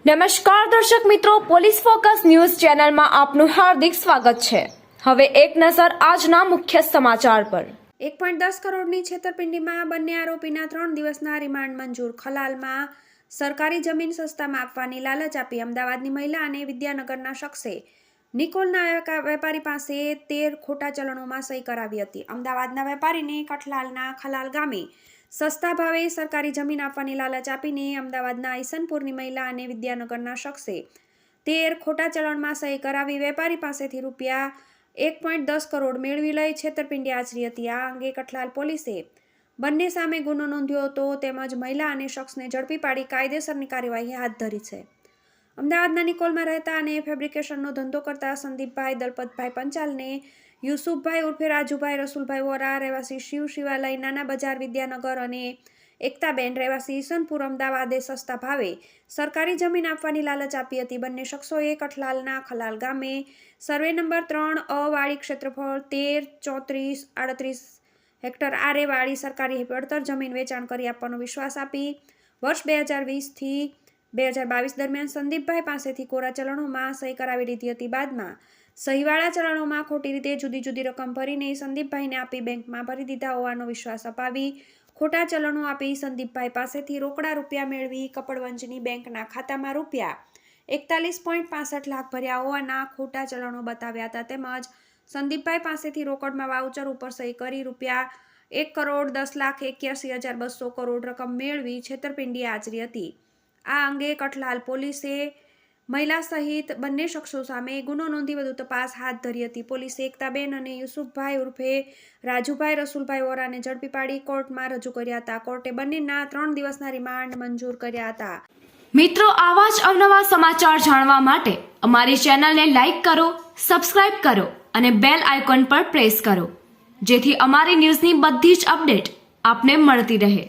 નમસ્કાર દર્શક મિત્રો, પોલીસ ફોકસ ન્યૂઝ ચેનલમાં આપનું હાર્દિક સ્વાગત છે। હવે એક નજર આજના મુખ્ય સમાચાર પર। 1.10 કરોડની છેતરપિંડીમાં બંને આરોપીના 3 દિવસના રિમાન્ડ મંજૂર। ખલાલમાં સરકારી જમીન સસ્તામાં આપવાની લાલચ આપી અમદાવાદની મહિલા અને વિદ્યાનગરના શખ્સે નિકોલના વેપારી પાસે 13 ખોટા ચલણોમાં સહી કરાવી હતી। અમદાવાદના વેપારીને કઠલાલના ખલાલ ગામે સસ્તા ભાવે સરકારી જમીન આપવાની લાલચ આપીને અમદાવાદના ઈસનપુરની મહિલા અને વિદ્યાનગરના શખ્સે 13 ખોટા ચલણમાં સહી કરાવી વેપારી પાસેથી રૂપિયા 1.10 કરોડ મેળવી લઈ છેતરપિંડી આચરી હતી। આ અંગે કઠલાલ પોલીસે બંને સામે ગુનો નોંધ્યો હતો તેમજ મહિલા અને શખ્સને ઝડપી પાડી કાયદેસરની કાર્યવાહી હાથ ધરી છે। અમદાવાદના નિકોલમાં રહેતા અને ફેબ્રિકેશનનો ધંધો કરતા સંદીપભાઈ દલપતભાઈ પંચાલને યુસુફભાઈ ઉર્ફે રાજુભાઈ રસુલભાઈ વોરા રહેવાસી શિવાલય નાના બજાર વિદ્યાનગર અને એકતાબેન રહેવાસી ઈસનપુર અમદાવાદે સસ્તા ભાવે સરકારી જમીન આપવાની લાલચ આપી હતી। બંને શખ્સોએ કઠલાલના ખલાલ ગામે સર્વે નંબર 3 વાળી ક્ષેત્રફળ 13, 34, 38 હેક્ટર આરે વાળી સરકારી પડતર જમીન વેચાણ કરી આપવાનો વિશ્વાસ આપી વર્ષ 2020 થી 2022 દરમિયાન સંદીપભાઈ પાસેથી કોરા ચલણોમાં સહી કરાવી લીધી હતી। બાદમાં સહીવાળા ચલણોમાં ખોટી રીતે જુદી રકમ ભરીને સંદીપભાઈને આપી બેંકમાં ભરી દીધા હોવાનો વિશ્વાસ અપાવી ખોટા ચલણો આપી સંદીપભાઈ પાસેથી રોકડા રૂપિયા મેળવી કપડવંજની બેંકના ખાતામાં રૂપિયા 41.65 લાખ ભર્યા હોવાના ખોટા ચલણો બતાવ્યા હતા। તેમજ સંદીપભાઈ પાસેથી રોકડમાં વાઉચર ઉપર સહી કરી રૂપિયા 1,10,81,200 કરોડ રકમ મેળવી છેતરપિંડી આચરી હતી। આ અંગે કઠલાલ પોલીસે મહિલા સહિત બંને શખ્સો સામે ગુનો નોંધી વધુ તપાસ હાથ ધરી હતી। પોલીસે એકતાબેન અને યુસુફભાઈ ઉર્ફે રાજુભાઈ રસુલભાઈ વોરાને ઝડપી પાડી કોર્ટમાં રજૂ કર્યા હતા। કોર્ટે બંનેના 3 દિવસના રિમાન્ડ મંજૂર કર્યા હતા। મિત્રો, આવા જ અવનવા સમાચાર જાણવા માટે અમારી ચેનલને લાઈક કરો, સબસ્ક્રાઇબ કરો અને બેલ આઇકોન પર પ્રેસ કરો, જેથી અમારી ન્યૂઝની બધી જ અપડેટ આપને મળતી રહે।